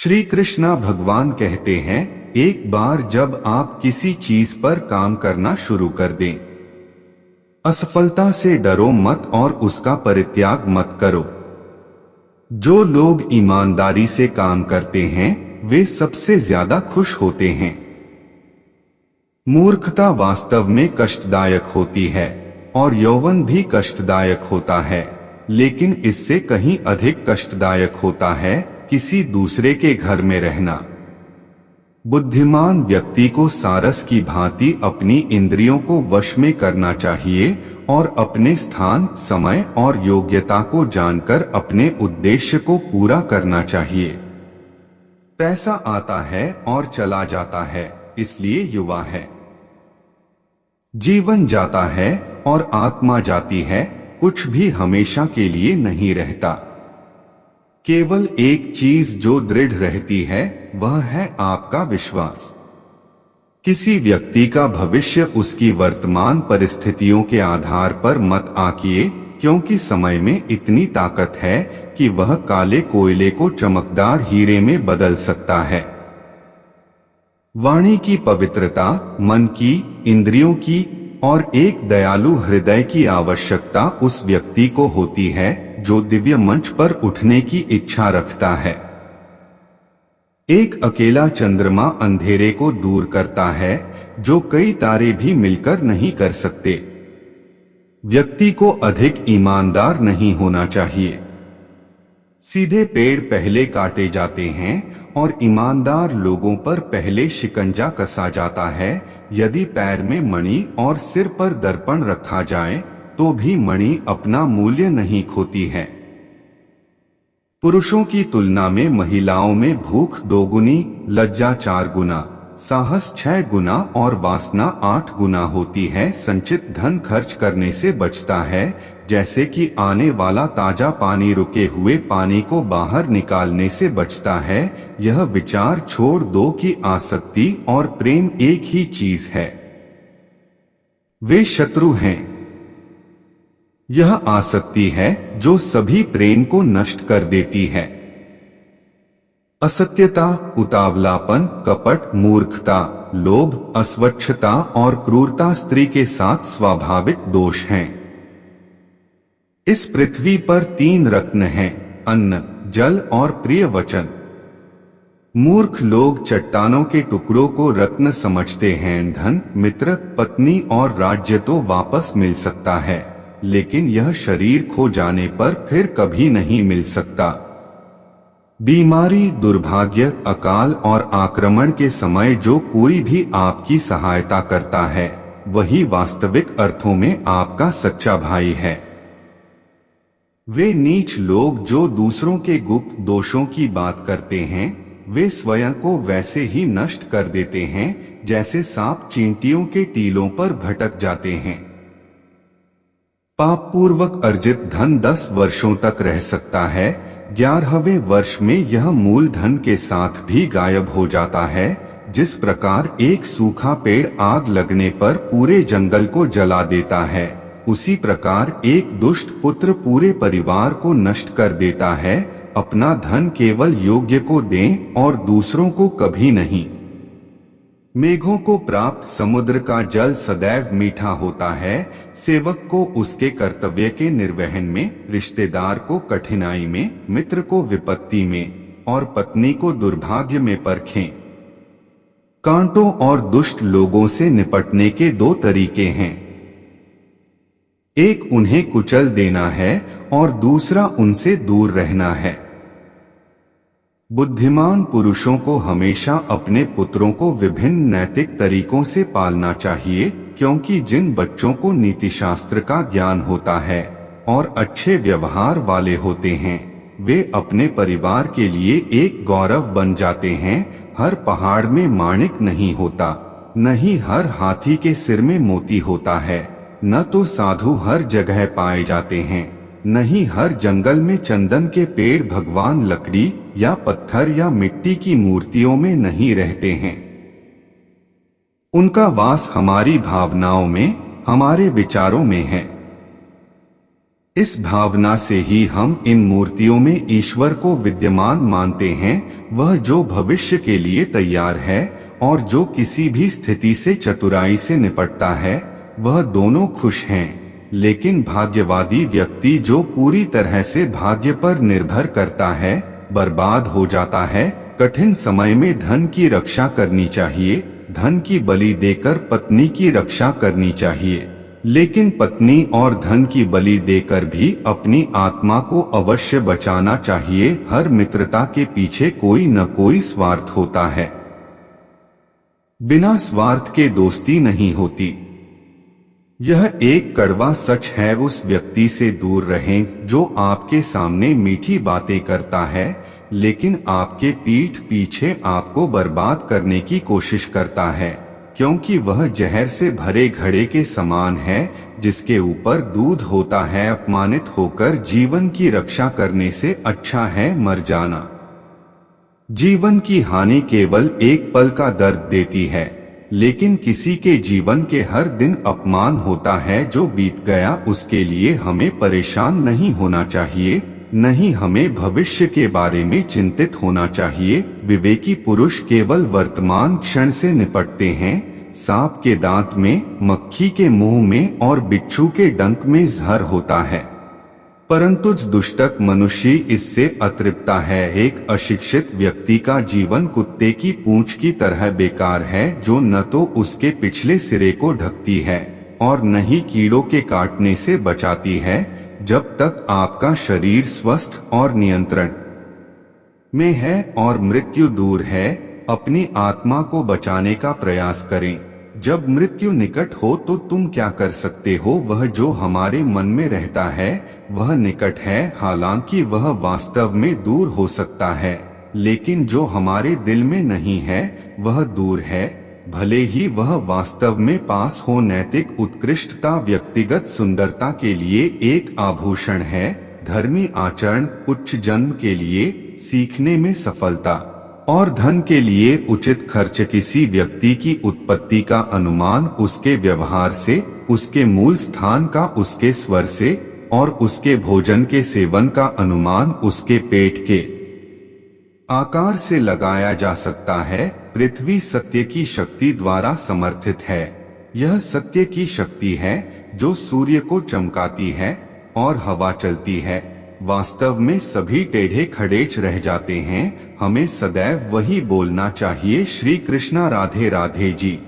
श्री कृष्णा भगवान कहते हैं, एक बार जब आप किसी चीज पर काम करना शुरू कर दें, असफलता से डरो मत और उसका परित्याग मत करो। जो लोग ईमानदारी से काम करते हैं वे सबसे ज्यादा खुश होते हैं। मूर्खता वास्तव में कष्टदायक होती है और यौवन भी कष्टदायक होता है, लेकिन इससे कहीं अधिक कष्टदायक होता है किसी दूसरे के घर में रहना। बुद्धिमान व्यक्ति को सारस की भांति अपनी इंद्रियों को वश में करना चाहिए और अपने स्थान, समय और योग्यता को जानकर अपने उद्देश्य को पूरा करना चाहिए। पैसा आता है और चला जाता है, इसलिए युवा है। जीवन जाता है और आत्मा जाती है, कुछ भी हमेशा के लिए नहीं रहता। केवल एक चीज जो दृढ़ रहती है वह है आपका विश्वास। किसी व्यक्ति का भविष्य उसकी वर्तमान परिस्थितियों के आधार पर मत आंकिए, क्योंकि समय में इतनी ताकत है कि वह काले कोयले को चमकदार हीरे में बदल सकता है। वाणी की पवित्रता, मन की, इंद्रियों की और एक दयालु हृदय की आवश्यकता उस व्यक्ति को होती है जो दिव्य मंच पर उठने की इच्छा रखता है। एक अकेला चंद्रमा अंधेरे को दूर करता है, जो कई तारे भी मिलकर नहीं कर सकते। व्यक्ति को अधिक ईमानदार नहीं होना चाहिए। सीधे पेड़ पहले काटे जाते हैं और ईमानदार लोगों पर पहले शिकंजा कसा जाता है। यदि पैर में मणि और सिर पर दर्पण रखा जाए तो भी मणि अपना मूल्य नहीं खोती है। पुरुषों की तुलना में महिलाओं में भूख 2 गुनी, लज्जा 4 गुना, साहस 6 गुना और वासना 8 गुना होती है। संचित धन खर्च करने से बचता है, जैसे कि आने वाला ताजा पानी रुके हुए पानी को बाहर निकालने से बचता है। यह विचार छोड़ दो कि आसक्ति और प्रेम एक ही चीज है। वे शत्रु हैं। यह आसक्ति है जो सभी प्रेम को नष्ट कर देती है। असत्यता, उतावलापन, कपट, मूर्खता, लोभ, अस्वच्छता और क्रूरता स्त्री के साथ स्वाभाविक दोष हैं। इस पृथ्वी पर 3 रत्न हैं, अन्न, जल और प्रिय वचन। मूर्ख लोग चट्टानों के टुकड़ों को रत्न समझते हैं। धन, मित्र, पत्नी और राज्य तो वापस मिल सकता है, लेकिन यह शरीर खो जाने पर फिर कभी नहीं मिल सकता। बीमारी, दुर्भाग्य, अकाल और आक्रमण के समय जो कोई भी आपकी सहायता करता है वही वास्तविक अर्थों में आपका सच्चा भाई है। वे नीच लोग जो दूसरों के गुप्त दोषों की बात करते हैं, वे स्वयं को वैसे ही नष्ट कर देते हैं जैसे सांप चींटियों के टीलों पर भटक जाते हैं। पाप पूर्वक अर्जित धन 10 वर्षों तक रह सकता है, 11वें वर्ष में यह मूल धन के साथ भी गायब हो जाता है। जिस प्रकार एक सूखा पेड़ आग लगने पर पूरे जंगल को जला देता है, उसी प्रकार एक दुष्ट पुत्र पूरे परिवार को नष्ट कर देता है। अपना धन केवल योग्य को दें और दूसरों को कभी नहीं। मेघों को प्राप्त समुद्र का जल सदैव मीठा होता है। सेवक को उसके कर्तव्य के निर्वहन में, रिश्तेदार को कठिनाई में, मित्र को विपत्ति में और पत्नी को दुर्भाग्य में परखें। कांटों और दुष्ट लोगों से निपटने के 2 तरीके हैं। एक उन्हें कुचल देना है और दूसरा उनसे दूर रहना है। बुद्धिमान पुरुषों को हमेशा अपने पुत्रों को विभिन्न नैतिक तरीकों से पालना चाहिए, क्योंकि जिन बच्चों को नीतिशास्त्र का ज्ञान होता है और अच्छे व्यवहार वाले होते हैं, वे अपने परिवार के लिए एक गौरव बन जाते हैं। हर पहाड़ में माणिक नहीं होता, न ही हर हाथी के सिर में मोती होता है, न तो साधु हर जगह पाए जाते हैं, न ही हर जंगल में चंदन के पेड़ भगवान लकड़ी या पत्थर या मिट्टी की मूर्तियों में नहीं रहते हैं। उनका वास हमारी भावनाओं में, हमारे विचारों में है। इस भावना से ही हम इन मूर्तियों में ईश्वर को विद्यमान मानते हैं, वह जो भविष्य के लिए तैयार है और जो किसी भी स्थिति से चतुराई से निपटता है, वह दोनों खुश हैं। लेकिन भाग्यवादी व्यक्ति जो पूरी तरह से भाग्य पर निर्भर करता है, बर्बाद हो जाता है। कठिन समय में धन की रक्षा करनी चाहिए, धन की बलि देकर पत्नी की रक्षा करनी चाहिए, लेकिन पत्नी और धन की बलि देकर भी अपनी आत्मा को अवश्य बचाना चाहिए। हर मित्रता के पीछे कोई न कोई स्वार्थ होता है, बिना स्वार्थ के दोस्ती नहीं होती। यह एक कड़वा सच है। उस व्यक्ति से दूर रहें जो आपके सामने मीठी बातें करता है, लेकिन आपके पीठ पीछे आपको बर्बाद करने की कोशिश करता है, क्योंकि वह जहर से भरे घड़े के समान है जिसके ऊपर दूध होता है। अपमानित होकर जीवन की रक्षा करने से अच्छा है मर जाना। जीवन की हानि केवल एक पल का दर्द देती है, लेकिन किसी के जीवन के हर दिन अपमान होता है। जो बीत गया उसके लिए हमें परेशान नहीं होना चाहिए, नहीं हमें भविष्य के बारे में चिंतित होना चाहिए। विवेकी पुरुष केवल वर्तमान क्षण से निपटते हैं। सांप के दांत में, मक्खी के मुंह में और बिच्छू के डंक में जहर होता है, परंतु दुष्टक मनुष्य इससे अतृप्त है। एक अशिक्षित व्यक्ति का जीवन कुत्ते की पूंछ की तरह बेकार है, जो न तो उसके पिछले सिरे को ढकती है और न ही कीड़ों के काटने से बचाती है। जब तक आपका शरीर स्वस्थ और नियंत्रण में है और मृत्यु दूर है, अपनी आत्मा को बचाने का प्रयास करें। जब मृत्यु निकट हो तो तुम क्या कर सकते हो? वह जो हमारे मन में रहता है वह निकट है, हालांकि वह वास्तव में दूर हो सकता है, लेकिन जो हमारे दिल में नहीं है वह दूर है, भले ही वह वास्तव में पास हो। नैतिक उत्कृष्टता व्यक्तिगत सुंदरता के लिए एक आभूषण है। धर्मी आचरण उच्च जन्म के लिए सीखने में सफलता और धन के लिए उचित खर्च। किसी व्यक्ति की उत्पत्ति का अनुमान उसके व्यवहार से, उसके मूल स्थान का उसके स्वर से और उसके भोजन के सेवन का अनुमान उसके पेट के आकार से लगाया जा सकता है। पृथ्वी सत्य की शक्ति द्वारा समर्थित है। यह सत्य की शक्ति है जो सूर्य को चमकाती है और हवा चलती है। वास्तव में सभी टेढ़े खड़ेच रह जाते हैं। हमें सदैव वही बोलना चाहिए। श्री कृष्णा। राधे राधे जी।